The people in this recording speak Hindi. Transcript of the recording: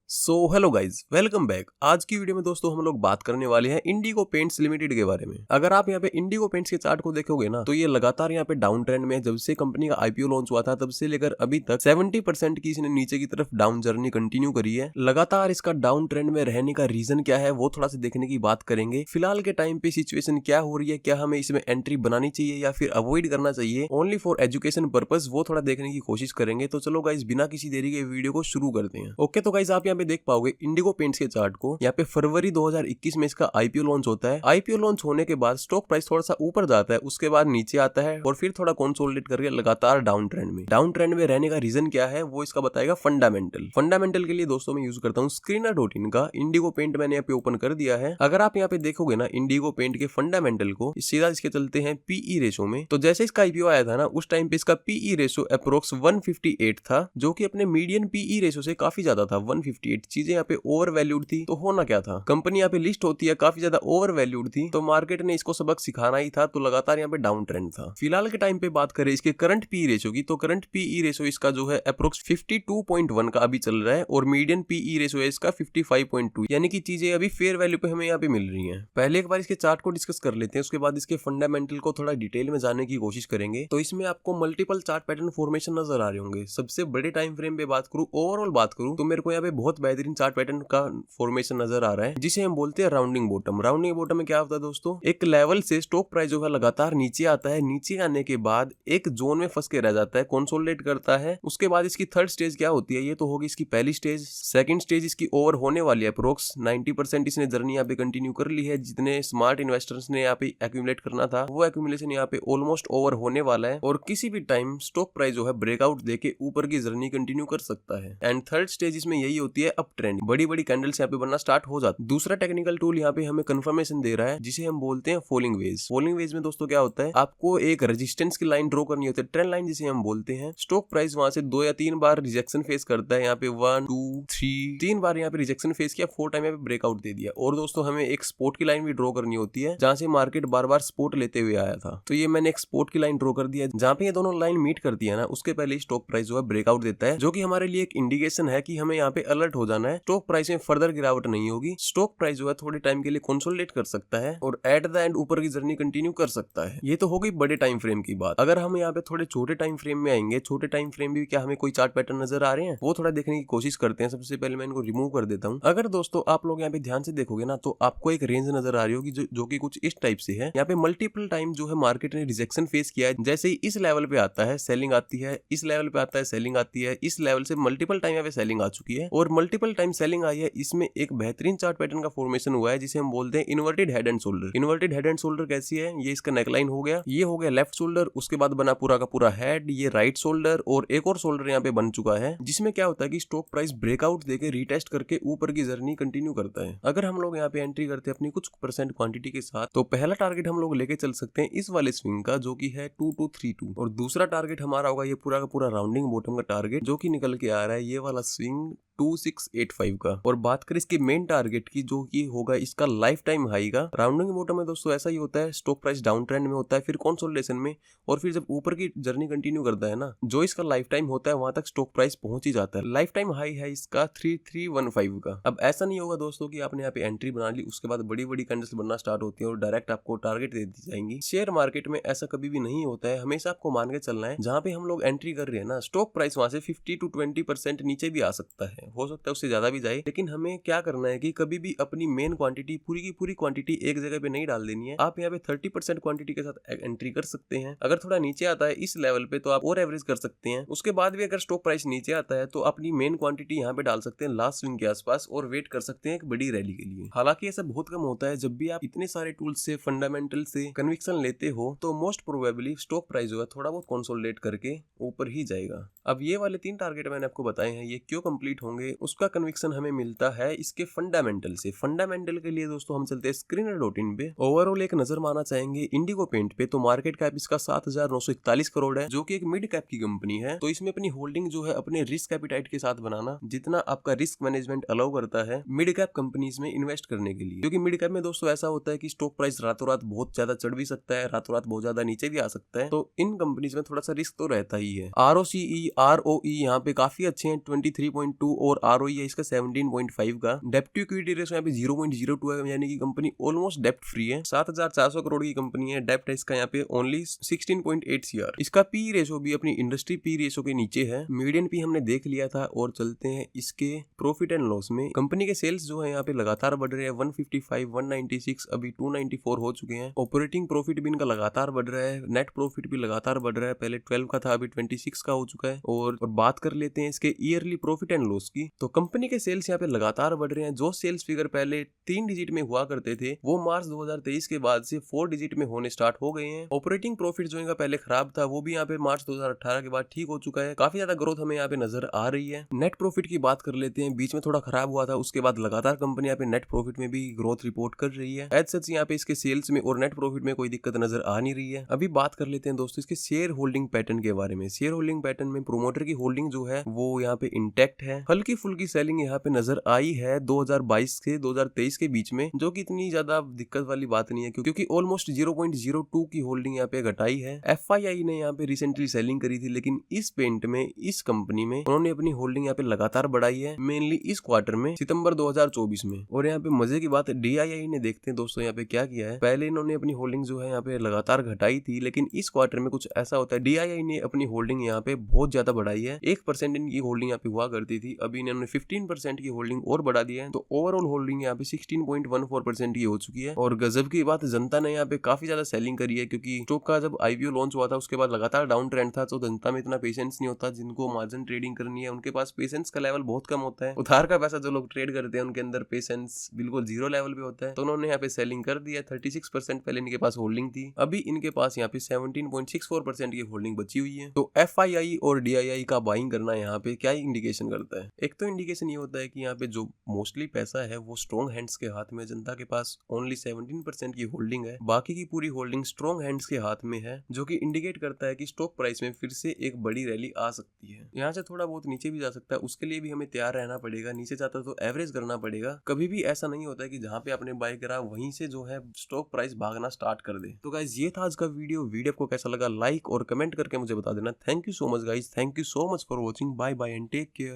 Hello guys, welcome back. आज की वीडियो में दोस्तों हम लोग बात करने वाले हैं इंडिगो पेंट्स लिमिटेड के बारे में। अगर आप यहाँ पे इंडिगो पेंट्स के चार्ट को देखोगे ना, तो ये लगातार यहाँ पे डाउन ट्रेंड में है। जब से कंपनी का आईपीओ लॉन्च हुआ था तब से लेकर अभी तक 70% की इसने नीचे की तरफ डाउन जर्नी कंटिन्यू करी है। लगातार इसका डाउन ट्रेंड में रहने का रीजन क्या है वो थोड़ा सा देखने की बात करेंगे। फिलहाल के टाइम पे सिचुएशन क्या हो रही है, क्या हमें इसमें एंट्री बनानी चाहिए या फिर अवॉइड करना चाहिए ओनली फॉर एजुकेशन पर्पज, वो थोड़ा देखने की कोशिश करेंगे। तो चलो गाइज, बिना किसी देरी के वीडियो को शुरू करते हैं। ओके, तो गाइज आप यहाँ पे देख पाओगे इंडिगो पेंट्स के चार्ट को। यहाँ पे फरवरी 2021 में इसका आईपीओ लॉन्च होता है। आईपीओ लॉन्च होने के बाद स्टॉक प्राइस थोड़ा सा ऊपर जाता है, उसके बाद नीचे आता है और फिर थोड़ा कंसोलिडेट करके लगातार डाउन ट्रेंड में रहने का रीजन क्या है वो इसका बताएगा फंडामेंटल के लिए दोस्तों मैं यूज करता हूँ स्क्रीनर.इन का इंडिगो पेंट। मैंने यहाँ पे ओपन कर दिया है। अगर आप यहाँ पे देखोगे ना इंडिगो पेंट के फंडामेंटल को, सीधा इसके चलते हैं पीई रेशो में। तो जैसे इसका आईपीओ आया था ना, उस टाइम पे इसका पीई रेशो अप्रोक्स 158 था, जो कि अपने मीडियन पीई रेशो से काफी ज्यादा था। 158 चीजें यहाँ पे ओवर वैल्यूड थी। तो होना क्या था, कंपनी यहाँ पे लिस्ट होती है, काफी ज्यादा ओवर वैल्यूड थी, तो मार्केट ने इसको सबक सिखाना ही था। तो लगातार यहाँ पे डाउन ट्रेंड था। फिलहाल के टाइम पे बात करें इसके करंट पीई रेशो की, तो करंट पीई रेशो इसका जो है अप्रोक्स 52.1 का अभी चल रहा है और मीडियन पीई रेशो है इसका 55.2, यानी कि चीजें अभी फेयर वैल्यू पे हमें यहाँ पे मिल रही है। पहले एक बार इसके चार्ट को डिस्कस कर लेते हैं, उसके बाद इसके फंडामेंटल को थोड़ा डिटेल में जानने की कोशिश करेंगे। तो इसमें आपको मल्टीपल चार्ट पैटर्न फॉर्मेशन नजर आ रहे होंगे। सबसे बड़े टाइम फ्रेम पे बात करूं, ओवरऑल बात करूं, तो मेरे को यहाँ पे बहुत बेहतरीन चार्ट पैटर्न का फॉर्मेशन नजर आ रहा है, जिसे हम बोलते हैं राउंडिंग बॉटम। राउंडिंग बॉटम में क्या होता है दोस्तों, एक लेवल से स्टॉक प्राइस जो है लगातार नीचे आता है। नीचे आने के बाद एक जोन में फंस के रह जाता है, कंसोलिडेट करता है। उसके बाद इसकी थर्ड स्टेज क्या होती है, ये तो होगी इसकी पहली स्टेज। सेकंड स्टेज इसकी ओवर होने वाली है अप्रोक्स 90%। इसने जर्नी यहाँ पे कंटिन्यू कर ली है। जितने स्मार्ट इन्वेस्टर्स ने यहाँ पे एक्यूमुलेट करना था, वो एक्यूमुलेशन यहाँ पे ऑलमोस्ट ओवर होने वाला है और किसी भी टाइम स्टॉक प्राइस जो है ब्रेकआउट देके ऊपर की जर्नी कंटिन्यू कर सकता है। एंड थर्ड स्टेज इसमें यही होती है अप ट्रेंड। बड़ी बड़ी कैंडल्स यहाँ पे बनना स्टार्ट हो जाती है। दूसरा टेक्निकल टूल यहाँ पे हमें कंफर्मेशन दे रहा है, जिसे हम बोलते हैं फॉलिंग वेज। फॉलिंग वेज में दोस्तों क्या होता है, आपको एक रेजिस्टेंस की लाइन ड्रॉ करनी होती है, ट्रेंड लाइन जिसे हम बोलते हैं। स्टॉक प्राइस वहां से 2 या 3 बार रिजेक्शन फेस करता है। यहाँ पे 1 2 3 3 बार यहाँ पे रिजेक्शन फेस किया, 4 टाइम यहाँ पे ब्रेकआउट दे दिया। और दोस्तों हमें एक स्पोर्ट की लाइन भी ड्रॉ करनी होती है, जहां से मार्केट बार बार स्पोर्ट लेते हुए आया था। तो ये मैंने एक स्पोर्ट की लाइन ड्रॉ कर दिया, जहां पे ये दोनों लाइन मीट करती है ना, उसके पहले स्टॉक प्राइस जो है ब्रेकआउट देता है, जो कि हमारे लिए एक इंडिकेशन है कि हमें यहाँ पे अलर्ट हो जाना है। स्टॉक प्राइस में फर्दर गिरावट नहीं होगी। स्टॉक प्राइस जो है थोड़े टाइम के लिए कंसोलिडेट कर सकता है और एट द एंड ऊपर की जर्नी कंटिन्यू कर सकता है। ये तो हो गई बड़े टाइम फ्रेम की बात। अगर हम यहाँ पे थोड़े छोटे टाइम फ्रेम में आएंगे, छोटे टाइम फ्रेम भी क्या हमें कोई चार्ट पैटर्न नजर आ रहे हैं, वो थोड़ा देखने की कोशिश करते हैं। सबसे पहले मैं इनको रिमूव कर देता हूँ। अगर दोस्तों आप लोग यहाँ पे ध्यान से देखोगे ना, तो आपको एक रेंज नजर आ रही होगी जो कि कुछ इस टाइप से है। यहाँ पे मल्टीपल टाइम जो है मार्केट ने रिजेक्शन फेस किया है। जैसे ही इस लेवल पे आता है सेलिंग आती है, इस लेवल पे आता है सेलिंग आती है, इस लेवल से मल्टीपल टाइम यहाँ पे सेलिंग आ चुकी है और मल्टीपल टाइम सेलिंग आई है। इसमें एक बेहतरीन चार्ट पैटर्न का फॉर्मेशन हुआ है, जिसे हम बोलते हैं inverted head and shoulder. Inverted head and shoulder कैसी है, ये इसका नेकलाइन हो गया, ये हो गया लेफ्ट शोल्डर, उसके बाद बना पूरा का पूरा हेड, ये राइट शोल्डर और एक और शोल्डर यहाँ पे बन चुका है। जिसमें क्या होता है कि स्टॉक प्राइस ब्रेकआउट देके रीटेस्ट करके ऊपर की जर्नी कंटिन्यू करता है। अगर हम लोग यहाँ पे एंट्री करते हैं अपनी कुछ परसेंट क्वांटिटी के साथ, तो पहला टारगेट हम लोग लेके चल सकते हैं इस वाले स्विंग का, जो कि है 2232, और दूसरा टारगेट हमारा होगा ये पूरा का पूरा राउंडिंग बॉटम का टारगेट, जो कि निकल के आ रहा है ये वाला स्विंग 2685 का। और बात करें इसके मेन टारगेट की, जो कि होगा इसका लाइफ टाइम हाई का। राउंडिंग बॉटम में दोस्तों ऐसा ही होता है, स्टॉक प्राइस डाउन ट्रेंड में होता है, फिर कंसोलिडेशन में, और फिर जब ऊपर की जर्नी कंटिन्यू करता है ना, जो इसका लाइफ टाइम होता है वहां तक स्टॉक प्राइस पहुंच ही जाता है। लाइफ टाइम हाई है इसका 3315 का। अब ऐसा नहीं होगा दोस्तों कि आपने यहाँ पे एंट्री बना ली, उसके बाद बड़ी बड़ी कैंडल्स बनना स्टार्ट होती है और डायरेक्ट आपको टारगेट दे दी जाएंगी। शेयर मार्केट में ऐसा कभी भी नहीं होता है। हमेशा आपको मान के चलना है, जहां पे हम लोग एंट्री कर रहे हैं ना, स्टॉक प्राइस वहां से 50 to 20% नीचे भी आ सकता है, हो सकता है उससे ज्यादा भी जाए। लेकिन हमें क्या करना है कि कभी भी अपनी मेन क्वांटिटी, पूरी की पूरी क्वांटिटी एक जगह पे नहीं डाल देनी है। आप यहाँ पे 30% क्वांटिटी के साथ एंट्री कर सकते हैं। अगर थोड़ा नीचे आता है इस लेवल पे, तो आप और एवरेज कर सकते हैं। उसके बाद भी अगर स्टॉक प्राइस नीचे आता है, तो अपनी मेन क्वांटिटी यहाँ पे डाल सकते हैं लास्ट स्विंग के आसपास और वेट कर सकते हैं एक बड़ी रैली के लिए। हालांकि ऐसा बहुत कम होता है। जब भी आप इतने सारे टूल्स से, फंडामेंटल से कन्विक्शन लेते हो, तो मोस्ट प्रोबेबली स्टॉक प्राइस जो है थोड़ा बहुत कंसोलिडेट करके ऊपर ही जाएगा। अब ये वाले 3 टारगेट मैंने आपको बताए हैं, ये क्यों कंप्लीट होंगे, उसका कन्विक्शन हमें मिलता है इसके फंडामेंटल से। फंडामेंटल के लिए दोस्तों हम चलते हैं स्क्रीनर.इन पे। ओवरऑल एक नजर मारना चाहेंगे इंडिगो पेंट पे, तो मार्केट कैप इसका 7941 करोड़ है, जो कि एक मिड कैप की कंपनी है। तो इसमें अपनी होल्डिंग जो है अपने रिस्क एपिटाइट के साथ बनाना, जितना आपका रिस्क मैनेजमेंट अलाउ करता है मिड कैप कंपनीज में इन्वेस्ट करने के लिए। क्योंकि मिड कैप में दोस्तों ऐसा होता है कि स्टॉक प्राइस रातों रात बहुत ज्यादा चढ़ भी सकता है, रातों रात बहुत ज्यादा नीचे भी आ सकता है। तो इन कंपनीज में थोड़ा सा रिस्क तो रहता ही है। ROCE ROE यहाँ पे काफी अच्छे हैं, 23.2 और ROE है इसका 17.5 का। डेब्ट टू इक्विटी रेशो यहाँ पे 0.02 है, यानी कि कंपनी ऑलमोस्ट डेब्ट फ्री है। 7,400 करोड़ की कंपनी है। डेब्ट है इसका यहाँ पे ओनली 16.8 CR। इसका पी रेशो भी अपनी इंडस्ट्री पी रेशो के नीचे है। मीडियन पी हमने देख लिया था। और चलते हैं इसके प्रॉफिट एंड लॉस में। कंपनी के सेल्स जो है यहाँ पे लगातार बढ़ रहे हैं। 155, 196, अभी 294 हो चुके हैं। ऑपरेटिंग प्रॉफिट भी इनका लगातार बढ़ रहा है। नेट प्रॉफिट भी लगातार बढ़ रहा है। पहले 12 का था, अभी 26 का हो चुका है। और बात कर लेते हैं इसके ईयरली प्रॉफिट एंड लॉस की। तो कंपनी के सेल्स यहाँ पे लगातार बढ़ रहे हैं। जो सेल्स फिगर पहले 3 डिजिट में हुआ करते थे वो मार्च 2023 के बाद से 4 डिजिट में होने स्टार्ट हो गए हैं। ऑपरेटिंग प्रॉफिट जो इनका पहले खराब था वो भी यहाँ पे मार्च 2018 के बाद ठीक हो चुका है। काफी ज्यादा ग्रोथ हमें यहाँ पे नजर आ रही है। नेट प्रॉफिट की बात कर लेते हैं। बीच में थोड़ा खराब हुआ था, उसके बाद लगातार कंपनी यहाँ पे नेट प्रॉफिट में भी ग्रोथ रिपोर्ट कर रही है। एज सच यहाँ पे इसके सेल्स में और नेट प्रॉफिट में कोई दिक्कत नजर आ नहीं रही है। अभी बात कर लेते हैं दोस्तों इसके शेयर होल्डिंग पैटर्न के बारे में। शेयर होल्डिंग पैटर्न में प्रोमोटर की होल्डिंग जो है वो यहाँ पे इंटैक्ट है। हल्की फुल्की सेलिंग यहाँ पे नजर आई है 2022 से 2023 के बीच में, जो कि इतनी ज्यादा दिक्कत वाली बात नहीं है क्योंकि ऑलमोस्ट 0.02 की होल्डिंग यहाँ पे घटाई है। FII ने यहाँ पे रिसेंटली सेलिंग करी थी, लेकिन इस पेंट में इस कंपनी में उन्होंने अपनी होल्डिंग यहाँ पे लगातार बढ़ाई है, मेनली इस क्वार्टर में सितंबर 2024 में। और यहाँ पे मजे की बात DII ने देखते हैं दोस्तों यहाँ पे क्या किया है। पहले इन्होंने अपनी होल्डिंग जो है यहाँ पे लगातार घटाई थी, लेकिन इस क्वार्टर में कुछ ऐसा होता है DII ने अपनी होल्डिंग यहाँ पे बहुत ज्यादा बढ़ाई है। 1% इनकी होल्डिंग यहाँ पे हुआ करती थी, अभी इन्होंने 15% की होल्डिंग और बढ़ा दी है। तो ओवरऑल होल्डिंग यहाँ पे 16.14% की हो चुकी है। और गजब की बात, जनता ने यहाँ पे काफी ज्यादा सेलिंग करी है क्योंकि स्टॉक का जब IPO लॉन्च हुआ था उसके बाद लगातार डाउन ट्रेंड था। तो जनता में इतना पेशेंस नहीं होता। जिनको मार्जिन ट्रेडिंग करनी है उनके पास पेशेंस का लेवल बहुत कम होता है। उधार का पैसा जो लोग ट्रेड करते हैं उनके अंदर पेशेंस बिल्कुल 0 लेवल पे होता है। तो उन्होंने यहाँ पे सेलिंग कर दिया। 36% पहले इनके पास होल्डिंग थी, अभी इनके पास यहाँ पे 17.64% की होल्डिंग बची हुई है। तो FII और DII का बाइंग करना यहाँ पे क्या इंडिकेशन करता है? एक तो इंडिकेशन ये होता है कि यहाँ पे जो मोस्टली पैसा है वो स्ट्रॉन्ग हैंड्स के हाथ में। जनता के पास ओनली 17% की होल्डिंग है, बाकी की पूरी होल्डिंग स्ट्रॉन्ग हैंड्स के हाथ में है, जो कि इंडिकेट करता है कि स्टॉक प्राइस में फिर से एक बड़ी रैली आ सकती है। यहाँ से थोड़ा बहुत नीचे भी जा सकता है, उसके लिए भी हमें तैयार रहना पड़ेगा। नीचे जाता तो एवरेज करना पड़ेगा। कभी भी ऐसा नहीं होता है कि जहाँ पे आपने बाय करा वहीं से जो है स्टॉक प्राइस भागना स्टार्ट कर दे। तो गाइस ये था आज का वीडियो आपको कैसा लगा लाइक और कमेंट करके मुझे बता देना। Thank you so much guys, thank you so much for watching. Bye bye and take care.